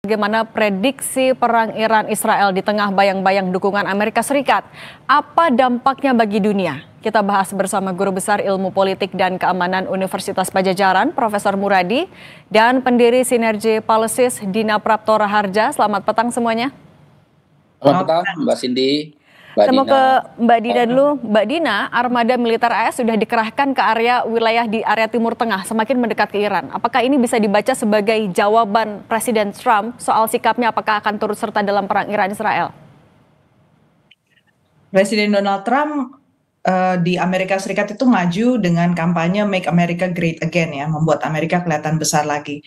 Bagaimana prediksi perang Iran-Israel di tengah bayang-bayang dukungan Amerika Serikat? Apa dampaknya bagi dunia? Kita bahas bersama Guru Besar Ilmu Politik dan Keamanan Universitas Padjadjaran, Profesor Muradi, dan pendiri Sinergi Policies, Dina Prapto Raharja. Selamat petang semuanya. Selamat petang, Mbak Cindy. Saya mau ke Mbak Dina dulu. Mbak Dina, armada militer AS sudah dikerahkan ke wilayah di area Timur Tengah, semakin mendekat ke Iran. Apakah ini bisa dibaca sebagai jawaban Presiden Trump soal sikapnya apakah akan turut serta dalam perang Iran-Israel? Presiden Donald Trump di Amerika Serikat itu maju dengan kampanye Make America Great Again, ya, membuat Amerika kelihatan besar lagi.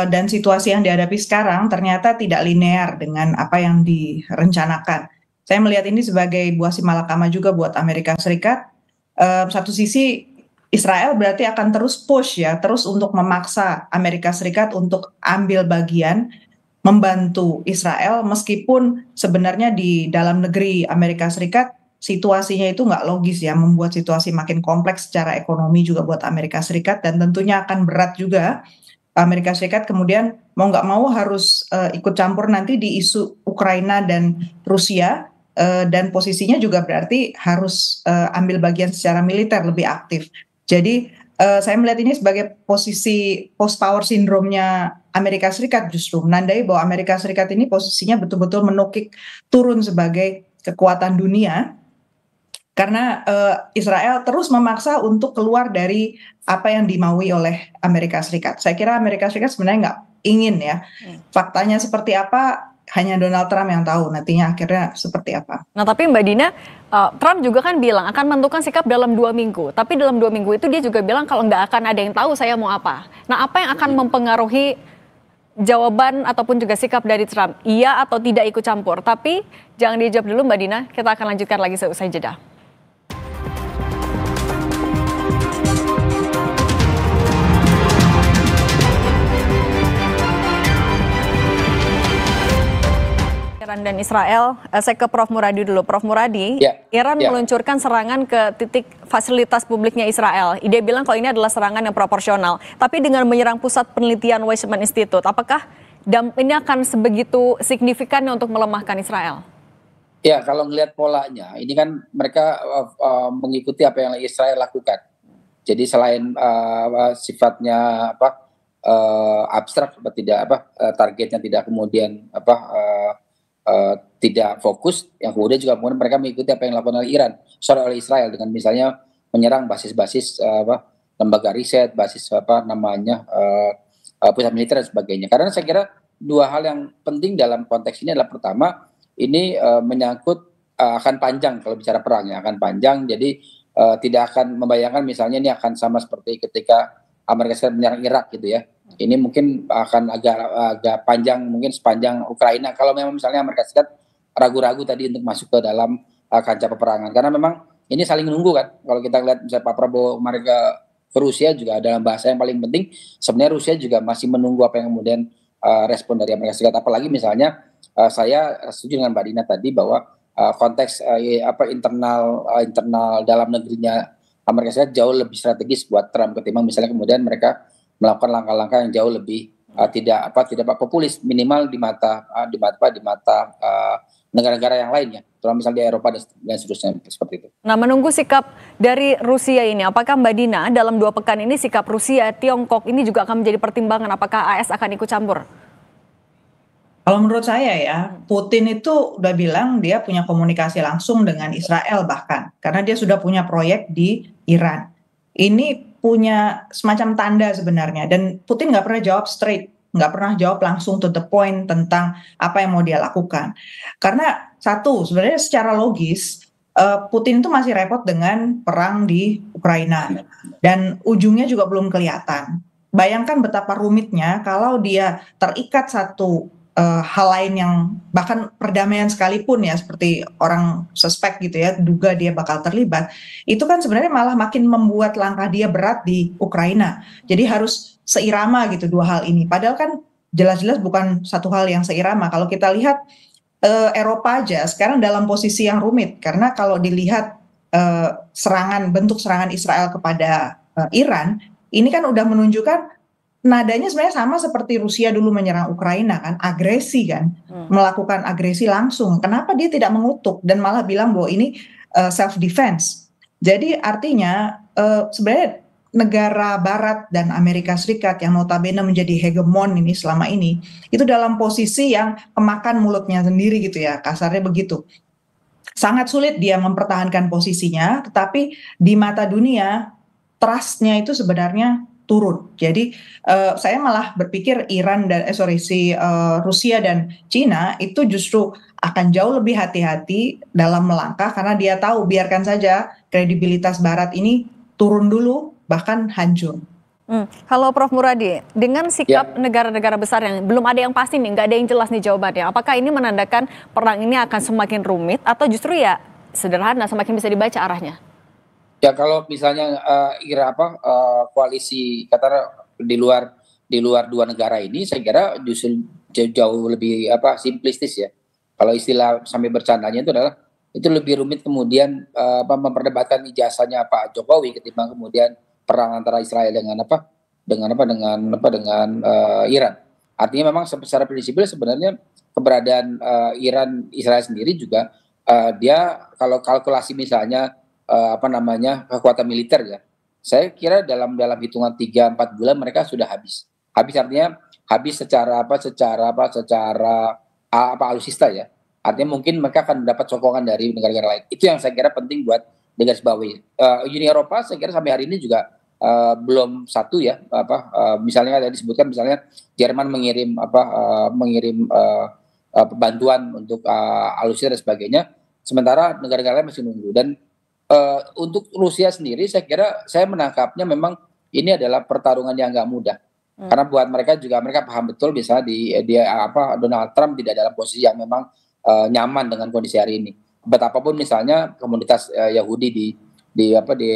Dan situasi yang dihadapi sekarang ternyata tidak linear dengan apa yang direncanakan. Saya melihat ini sebagai buah simalakama juga buat Amerika Serikat. Satu sisi Israel berarti akan terus push, ya, terus untuk memaksa Amerika Serikat untuk ambil bagian membantu Israel, meskipun sebenarnya di dalam negeri Amerika Serikat situasinya itu nggak logis, ya, membuat situasi makin kompleks secara ekonomi juga buat Amerika Serikat, dan tentunya akan berat juga Amerika Serikat kemudian mau nggak mau harus ikut campur nanti di isu Ukraina dan Rusia, dan posisinya juga berarti harus ambil bagian secara militer lebih aktif. Jadi saya melihat ini sebagai posisi post power syndrome-nya Amerika Serikat, justru menandai bahwa Amerika Serikat ini posisinya betul-betul menukik turun sebagai kekuatan dunia, karena Israel terus memaksa untuk keluar dari apa yang dimaui oleh Amerika Serikat. Saya kira Amerika Serikat sebenarnya nggak ingin, ya. Faktanya seperti apa, hanya Donald Trump yang tahu nantinya akhirnya seperti apa. Nah, tapi Mbak Dina, Trump juga kan bilang akan menentukan sikap dalam 2 minggu. Tapi dalam 2 minggu itu dia juga bilang kalau nggak akan ada yang tahu saya mau apa. Nah, apa yang akan mempengaruhi jawaban ataupun juga sikap dari Trump? Iya atau tidak ikut campur? Tapi jangan dijawab dulu Mbak Dina, kita akan lanjutkan lagi seusai jeda. Iran dan Israel, saya ke Prof. Muradi dulu. Prof. Muradi, Iran meluncurkan serangan ke titik fasilitas publiknya Israel. Dia bilang kalau ini adalah serangan yang proporsional. Tapi dengan menyerang pusat penelitian Weizmann Institute, apakah ini akan sebegitu signifikannya untuk melemahkan Israel? Ya, kalau melihat polanya, ini kan mereka mengikuti apa yang Israel lakukan. Jadi selain sifatnya abstrak, targetnya tidak kemudian tidak fokus, yang kemudian juga kemudian mereka mengikuti apa yang dilakukan oleh Israel dengan misalnya menyerang basis-basis lembaga riset, basis pusat militer dan sebagainya. Karena saya kira dua hal yang penting dalam konteks ini adalah, pertama, ini menyangkut akan panjang, kalau bicara perang ya akan panjang, jadi tidak akan membayangkan misalnya ini akan sama seperti ketika Amerika Serikat menyerang Irak gitu, ya. Ini mungkin akan agak panjang, mungkin sepanjang Ukraina, kalau memang misalnya Amerika Serikat ragu-ragu tadi untuk masuk ke dalam kancah peperangan. Karena memang ini saling menunggu kan. Kalau kita lihat misalnya Pak Prabowo kemarin ke Rusia juga dalam bahasa yang paling penting, sebenarnya Rusia juga masih menunggu apa yang kemudian respon dari Amerika Serikat. Apalagi misalnya saya setuju dengan Mbak Dina tadi bahwa konteks internal dalam negerinya Amerika Serikat jauh lebih strategis buat Trump ketimbang misalnya kemudian mereka melakukan langkah-langkah yang jauh lebih tidak populis, minimal di mata negara-negara yang lainnya, terutama misalnya di Eropa dan seterusnya, seperti itu. Nah, menunggu sikap dari Rusia ini, apakah Mbak Dina dalam 2 pekan ini sikap Rusia, Tiongkok ini juga akan menjadi pertimbangan, apakah AS akan ikut campur? Kalau menurut saya, ya, Putin itu udah bilang dia punya komunikasi langsung dengan Israel bahkan, karena dia sudah punya proyek di Iran. Ini punya semacam tanda sebenarnya, dan Putin nggak pernah jawab straight, nggak pernah jawab langsung to the point tentang apa yang mau dia lakukan. Karena satu, sebenarnya secara logis, Putin itu masih repot dengan perang di Ukraina, dan ujungnya juga belum kelihatan. Bayangkan betapa rumitnya kalau dia terikat satu hal lain yang bahkan perdamaian sekalipun, ya, seperti orang suspek gitu, ya, duga dia bakal terlibat, itu kan sebenarnya malah makin membuat langkah dia berat di Ukraina. Jadi harus seirama gitu dua hal ini, padahal kan jelas-jelas bukan satu hal yang seirama. Kalau kita lihat Eropa aja sekarang dalam posisi yang rumit, karena kalau dilihat bentuk serangan Israel kepada Iran, ini kan udah menunjukkan nadanya sebenarnya sama seperti Rusia dulu menyerang Ukraina kan, agresi kan, melakukan agresi langsung. Kenapa dia tidak mengutuk dan malah bilang bahwa ini self defense. Jadi artinya sebenarnya negara Barat dan Amerika Serikat yang notabene menjadi hegemon ini selama ini itu dalam posisi yang kemakan mulutnya sendiri gitu ya, kasarnya begitu. Sangat sulit dia mempertahankan posisinya, tetapi di mata dunia trust-nya itu sebenarnya turun. Jadi saya malah berpikir Rusia dan Cina itu justru akan jauh lebih hati-hati dalam melangkah karena dia tahu biarkan saja kredibilitas Barat ini turun dulu bahkan hancur. Kalau Prof. Muradi, dengan sikap negara-negara besar yang belum ada yang pasti nih, nggak ada yang jelas nih jawabannya, apakah ini menandakan perang ini akan semakin rumit atau justru ya sederhana, semakin bisa dibaca arahnya? Ya kalau misalnya koalisi Qatar di luar dua negara ini, saya kira justru jauh lebih simplistis ya. Kalau istilah sampai bercandanya itu lebih rumit kemudian memperdebatkan ijazahnya Pak Jokowi ketimbang kemudian perang antara Israel dengan Iran. Artinya memang secara prinsipil sebenarnya keberadaan Iran Israel sendiri juga dia kalau kalkulasi misalnya kekuatan militer ya. Saya kira dalam hitungan 3-4 bulan mereka sudah habis. Habis artinya habis secara alutsista ya. Artinya mungkin mereka akan mendapat sokongan dari negara-negara lain. Itu yang saya kira penting buat digarisbawahi. Uni Eropa saya kira sampai hari ini juga belum satu ya. Misalnya ada disebutkan misalnya Jerman mengirim bantuan untuk alutsista dan sebagainya. Sementara negara-negara lain masih nunggu. Dan untuk Rusia sendiri saya kira saya menangkapnya memang ini adalah pertarungan yang nggak mudah. Karena buat mereka paham betul bisa Donald Trump tidak dalam posisi yang memang nyaman dengan kondisi hari ini. Betapapun misalnya komunitas Yahudi di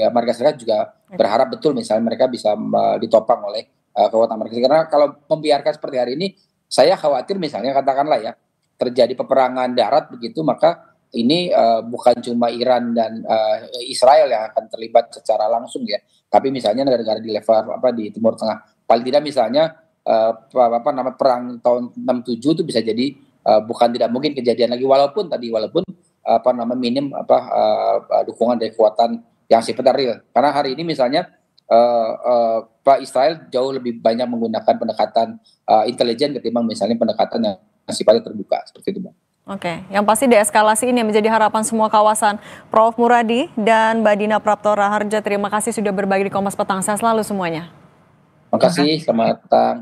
Amerika Serikat juga berharap betul misalnya mereka bisa ditopang oleh kekuatan Amerika Serikat. Karena kalau membiarkan seperti hari ini, saya khawatir misalnya katakanlah ya terjadi peperangan darat begitu, maka ini bukan cuma Iran dan Israel yang akan terlibat secara langsung ya, tapi misalnya negara-negara di level di Timur Tengah. Paling tidak misalnya perang tahun 67 itu bisa jadi bukan tidak mungkin kejadian lagi walaupun minim dukungan dari kekuatan yang sifatnya real. Karena hari ini misalnya Pak Israel jauh lebih banyak menggunakan pendekatan intelijen ketimbang misalnya pendekatan yang sifatnya terbuka seperti itu, Bang. Oke, yang pasti deeskalasi ini menjadi harapan semua kawasan. Prof. Muradi dan Mbak Dina Prapto Raharja, terima kasih sudah berbagi di Kompas Petang. Sehat selalu semuanya. Terima kasih, selamat petang.